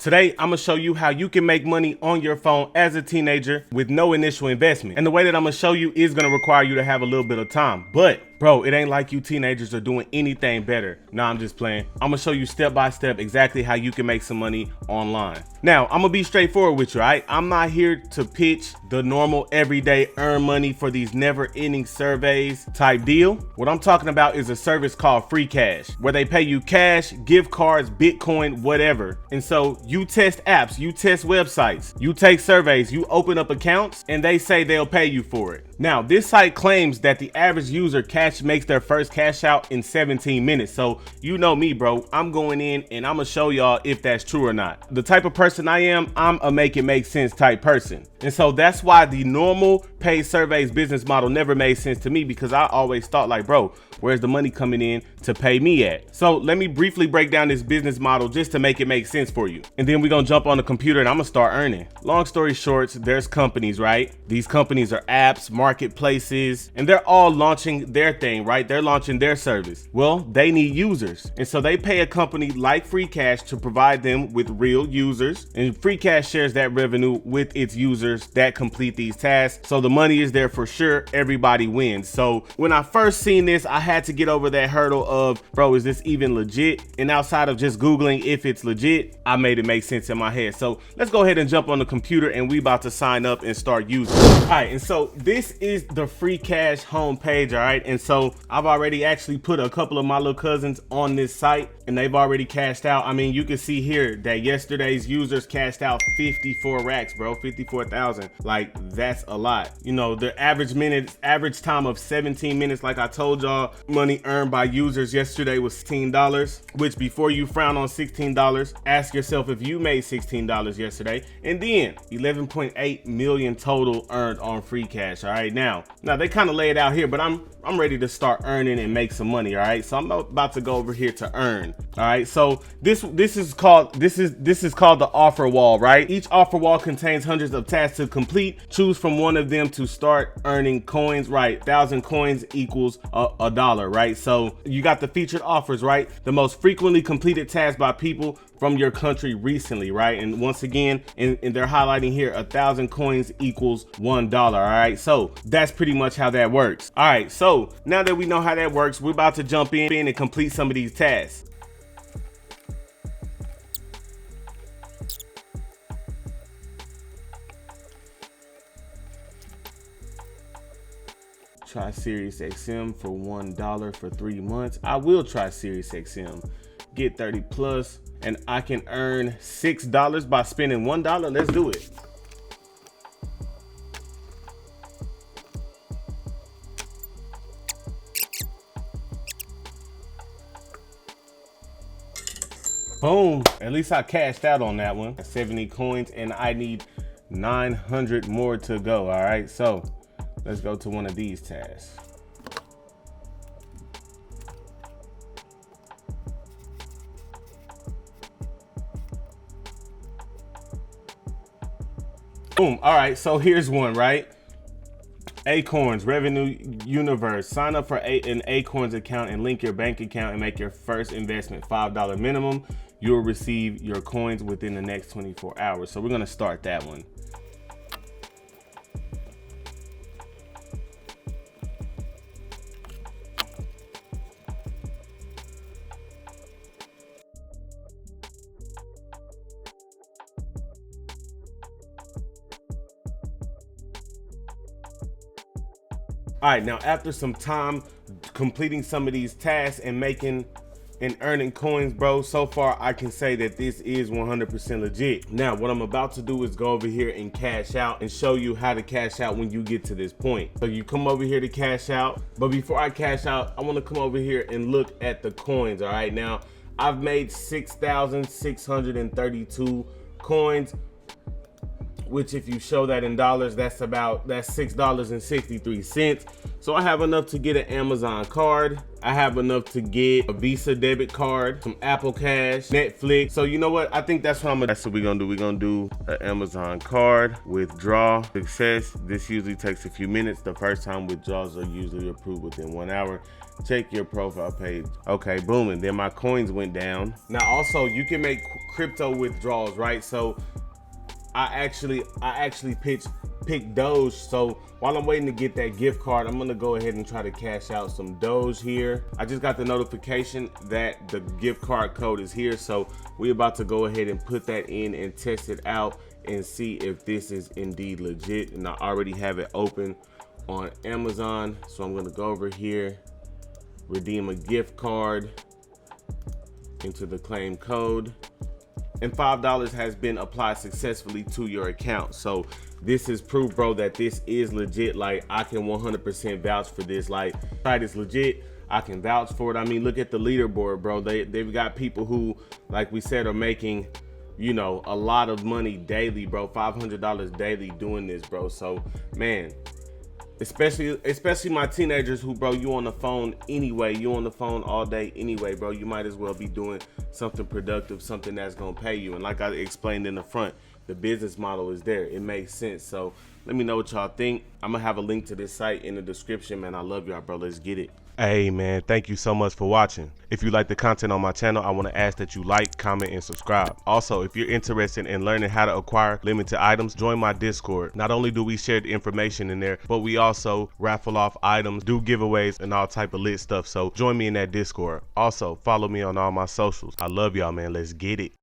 Today, I'm gonna show you how you can make money on your phone as a teenager with no initial investment. And the way that I'm gonna show you is gonna require you to have a little bit of time. But bro, it ain't like you teenagers are doing anything better. Nah, I'm just playing. I'm gonna show you step by step exactly how you can make some money online. Now, I'm gonna be straightforward with you, all right? I'm not here to pitch the normal everyday earn money for these never ending surveys type deal. What I'm talking about is a service called freecash, where they pay you cash, gift cards, Bitcoin, whatever. And so you test apps, you test websites, you take surveys, you open up accounts, and they say they'll pay you for it. Now, this site claims that the average user makes their first cash out in 17 minutes. So you know me, bro. I'm going in and I'm gonna show y'all if that's true or not. The type of person I am, I'm a make it make sense type person. And so that's why the normal paid surveys business model never made sense to me, because I always thought like, bro, where's the money coming in to pay me at? So let me briefly break down this business model just to make it make sense for you. And then we're gonna jump on the computer and I'm gonna start earning. Long story short, there's companies, right? These companies are apps, marketplaces, and they're all launching their thing, right? They're launching their service. Well, they need users. And so they pay a company like freecash to provide them with real users. And freecash shares that revenue with its users that complete these tasks. So the money is there for sure. Everybody wins. So when I first seen this, I had to get over that hurdle of, bro, is this even legit? And outside of just Googling if it's legit, I made it make sense in my head. So let's go ahead and jump on the computer and we about to sign up and start using it. All right, and so this is the freecash homepage, all right? And so I've already actually put a couple of my little cousins on this site and they've already cashed out. I mean, you can see here that yesterday's users cashed out 54 racks, bro, 54,000. Like, that's a lot. You know, the average time of 17 minutes, like I told y'all, money earned by users yesterday was $16, which before you frown on $16, ask yourself if you made $16 yesterday. And then 11.8 million total earned on freecash. All right, now they kind of lay it out here, but I'm ready to start earning and make some money. All right, so I'm about to go over here to earn. All right, so this is called the offer wall, right? Each offer wall contains hundreds of tasks to complete. Choose from one of them to start earning coins, right? 1,000 coins equals a dollar, right? So you got the featured offers, right? The most frequently completed tasks by people from your country recently, right? And once again, and they're highlighting here, 1,000 coins equals $1. All right, so that's pretty much how that works. All right, so now that we know how that works, we're about to jump in and complete some of these tasks. Try SiriusXM for $1 for 3 months. I will try SiriusXM. Get 30 plus, and I can earn $6 by spending $1. Let's do it. Boom. At least I cashed out on that one. 70 coins, and I need 900 more to go. All right, so let's go to one of these tasks. Boom. All right, so here's one, right? Acorns, Revenue Universe. Sign up for an Acorns account and link your bank account and make your first investment. $5 minimum. You'll receive your coins within the next 24 hours. So we're gonna start that one. All right, now after some time completing some of these tasks and making and earning coins, bro, so far I can say that this is 100% legit. Now, what I'm about to do is go over here and cash out and show you how to cash out when you get to this point. So you come over here to cash out, but before I cash out, I want to come over here and look at the coins. All right, now I've made 6,632 coins, which if you show that in dollars, that's $6.63. So I have enough to get an Amazon card. I have enough to get a Visa debit card, some Apple Cash, Netflix. So you know what? I think that's what that's what we're gonna do. We're gonna do an Amazon card, withdraw, success. This usually takes a few minutes. The first time withdrawals are usually approved within 1 hour. Check your profile page. Okay, boom, and then my coins went down. Now also you can make crypto withdrawals, right? So I actually picked Doge. So while I'm waiting to get that gift card, I'm gonna go ahead and try to cash out some Doge here. I just got the notification that the gift card code is here. So we're about to go ahead and put that in and test it out and see if this is indeed legit. And I already have it open on Amazon. So I'm gonna go over here, redeem a gift card, enter the claim code, and $5 has been applied successfully to your account. So this is proof, bro, that this is legit. Like, I can 100% vouch for this. Like, site is legit. I can vouch for it. I mean, look at the leaderboard, bro. They've got people who, like we said, are making, you know, a lot of money daily, bro. $500 daily doing this, bro. So, man, especially my teenagers who, bro, you on the phone anyway. You on the phone all day anyway, bro. You might as well be doing something productive, something that's gonna pay you. And like I explained in the front, the business model is there. It makes sense. So let me know what y'all think. I'm gonna have a link to this site in the description, man. I love y'all, bro. Let's get it. Hey, man, thank you so much for watching. If you like the content on my channel, I want to ask that you like, comment, and subscribe. Also, if you're interested in learning how to acquire limited items, join my Discord. Not only do we share the information in there, but we also raffle off items, do giveaways, and all type of lit stuff. So join me in that Discord. Also, follow me on all my socials. I love y'all, man. Let's get it.